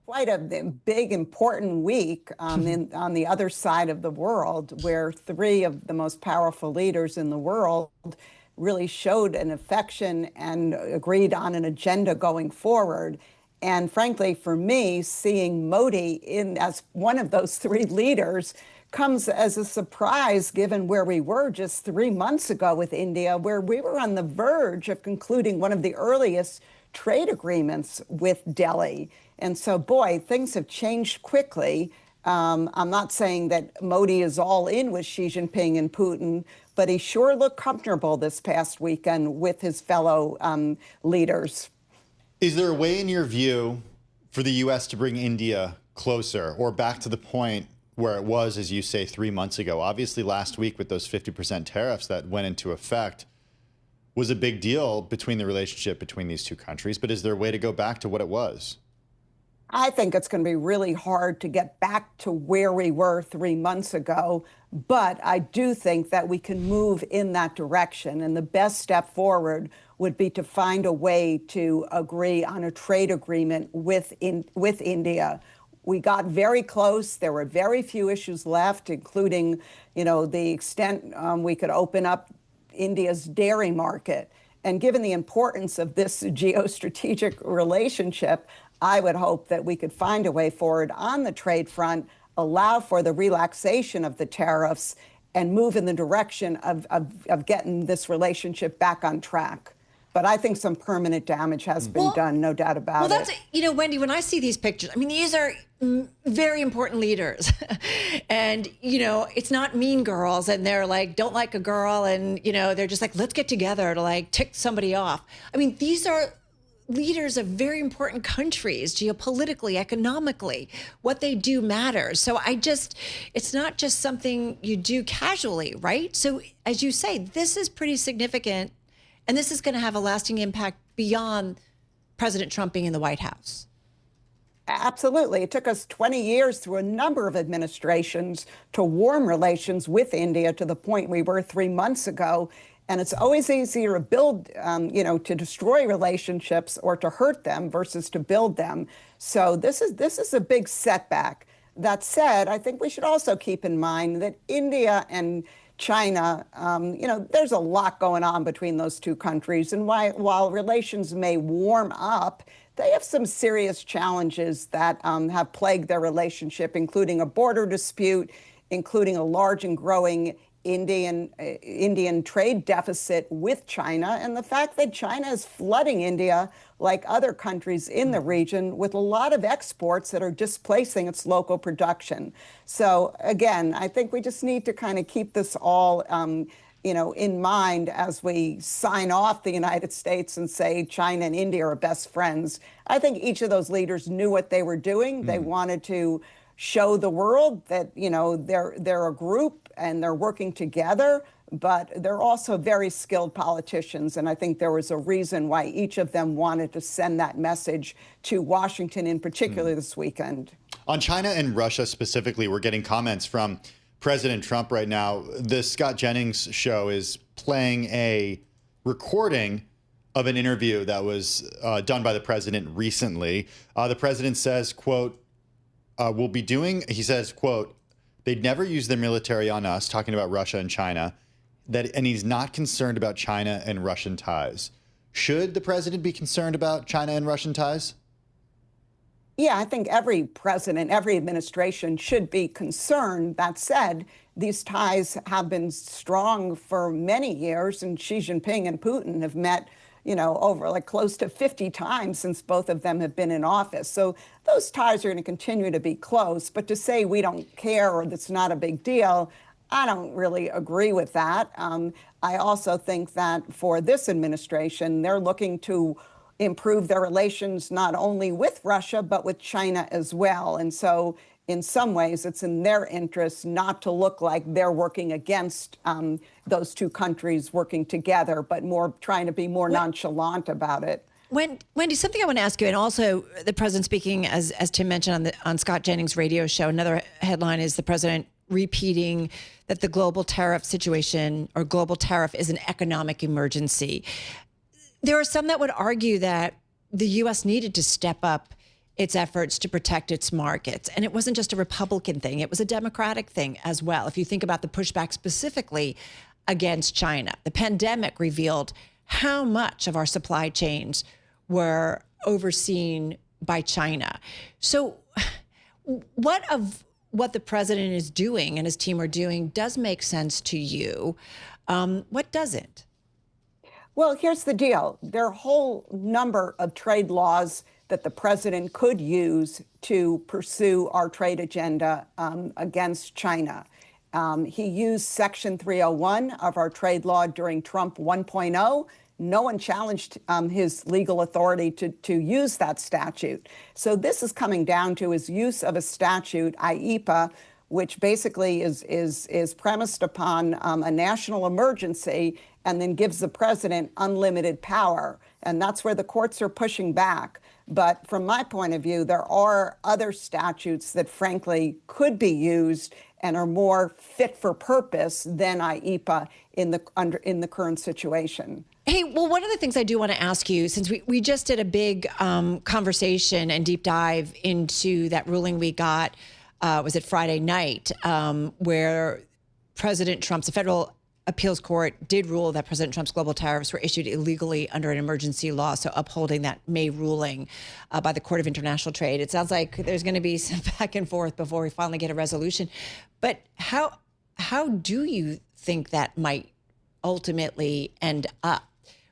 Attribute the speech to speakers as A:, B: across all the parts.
A: quite a big, important week on the other side of the world, where three of the most powerful leaders in the world really showed an affection and agreed on an agenda going forward. And frankly, for me, seeing Modi as one of those three leaders comes as a surprise, given where we were just 3 months ago with India, where we were on the verge of concluding one of the earliest trade agreements with Delhi. And so, boy, things have changed quickly. I'm not saying that Modi is all in with Xi Jinping and Putin, but he sure looked comfortable this past weekend with his fellow leaders.
B: Is there a way, in your view, for the U.S. to bring India closer or back to the point where it was, as you say, 3 months ago? Obviously, last week with those 50% tariffs that went into effect was a big deal between the relationship between these two countries. But is there a way to go back to what it was?
A: I think it's going to be really hard to get back to where we were 3 months ago, but I do think that we can move in that direction. And the best step forward would be to find a way to agree on a trade agreement with India. We got very close. There were very few issues left, including, the extent we could open up India's dairy market. And given the importance of this geostrategic relationship, I would hope that we could find a way forward on the trade front, allow for the relaxation of the tariffs, and move in the direction of getting this relationship back on track. But I think some permanent damage has been done, no doubt about it.
C: Well, that's, Wendy, when I see these pictures, I mean, these are very important leaders. And, it's not mean girls and they're like, don't like a girl. And, they're just like, let's get together to like tick somebody off. I mean, these are leaders of very important countries, geopolitically, economically. What they do matters. So it's not just something you do casually, right? So as you say, this is pretty significant. And this is going to have a lasting impact beyond President Trump being in the White House.
A: Absolutely. It took us 20 years through a number of administrations to warm relations with India to the point we were 3 months ago. And it's always easier to build, to destroy relationships or to hurt them versus to build them. So this is a big setback. That said, I think we should also keep in mind that India and China, there's a lot going on between those two countries. And while relations may warm up, they have some serious challenges that have plagued their relationship, including a border dispute, including a large and growing Indian trade deficit with China, and the fact that China is flooding India, like other countries in the region, with a lot of exports that are displacing its local production. So again, I think we just need to kind of keep this all in mind as we sign off the United States and say China and India are best friends. I think each of those leaders knew what they were doing. They wanted to show the world that, they're a group and they're working together, but they're also very skilled politicians. And I think there was a reason why each of them wanted to send that message to Washington in particular this weekend.
B: On China and Russia specifically, we're getting comments from President Trump right now. The Scott Jennings show is playing a recording of an interview that was done by the president recently. The president says, quote, he says, quote, they'd never use their military on us, talking about Russia and China, and he's not concerned about China and Russian ties. Should the president be concerned about China and Russian ties?
A: Yeah, I think every president, every administration should be concerned. That said, these ties have been strong for many years, and Xi Jinping and Putin have met over like close to 50 times since both of them have been in office. So those ties are going to continue to be close. But to say we don't care or that's not a big deal, I don't really agree with that. I also think that for this administration, they're looking to improve their relations not only with Russia, but with China as well. And so in some ways, it's in their interest not to look like they're working against those two countries working together, but more trying to be more nonchalant about it.
C: Wendy, something I want to ask you, and also the president speaking, as Tim mentioned on Scott Jennings' radio show, another headline is the president repeating that the global tariff situation or global tariff is an economic emergency. There are some that would argue that the U.S. needed to step up its efforts to protect its markets. And it wasn't just a Republican thing, it was a Democratic thing as well. If you think about the pushback specifically against China, the pandemic revealed how much of our supply chains were overseen by China. So what the president is doing and his team are doing does make sense to you. What doesn't?
A: Well, here's the deal. There are a whole number of trade laws that the president could use to pursue our trade agenda against China. He used Section 301 of our trade law during Trump 1.0. No one challenged his legal authority to use that statute. So this is coming down to his use of a statute, IEEPA, which basically is premised upon a national emergency and then gives the president unlimited power. And that's where the courts are pushing back. But from my point of view, there are other statutes that frankly could be used and are more fit for purpose than IEEPA in the current situation.
C: Hey, well, one of the things I do want to ask you, since we just did a big conversation and deep dive into that ruling we got, was it Friday night, where President Trump's, the federal appeals court did rule that President Trump's global tariffs were issued illegally under an emergency law, so upholding that May ruling by the Court of International Trade. It sounds like there's going to be some back and forth before we finally get a resolution. But how do you think that might ultimately end up?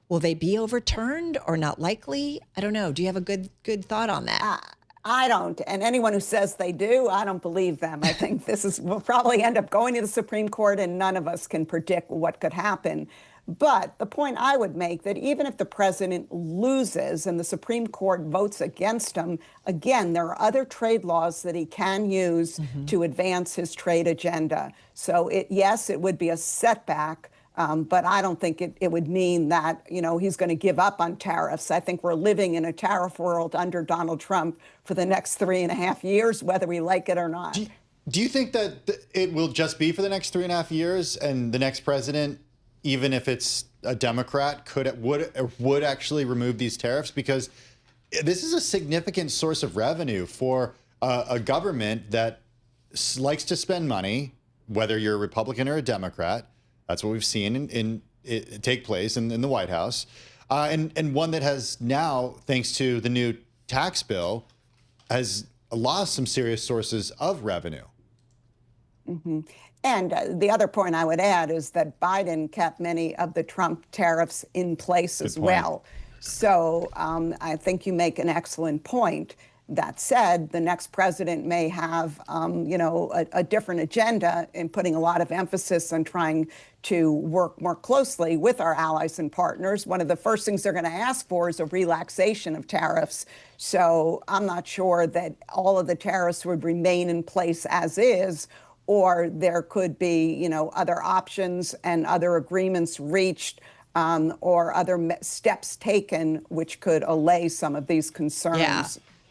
C: Will they be overturned or not likely? I don't know. Do you have a good thought on that?
A: I don't. And anyone who says they do, I don't believe them. I think we'll probably end up going to the Supreme Court, and none of us can predict what could happen. But the point I would make that even if the president loses and the Supreme Court votes against him, again, there are other trade laws that he can use to advance his trade agenda. So yes, it would be a setback. But I don't think it would mean that, he's going to give up on tariffs. I think we're living in a tariff world under Donald Trump for the next 3.5 years, whether we like it or not.
B: Do you think that it will just be for the next 3.5 years, and the next president, even if it's a Democrat, would actually remove these tariffs? Because this is a significant source of revenue for a government that likes to spend money, whether you're a Republican or a Democrat. That's what we've seen in take place in the White House, and one that has now, thanks to the new tax bill, has lost some serious sources of revenue.
A: Mm-hmm. And the other point I would add is that Biden kept many of the Trump tariffs in place as well. So I think you make an excellent point. That said, the next president may have, a different agenda in putting a lot of emphasis on trying to work more closely with our allies and partners. One of the first things they're going to ask for is a relaxation of tariffs. So I'm not sure that all of the tariffs would remain in place as is, or there could be, other options and other agreements reached or other steps taken which could allay some of these concerns.
C: Yeah.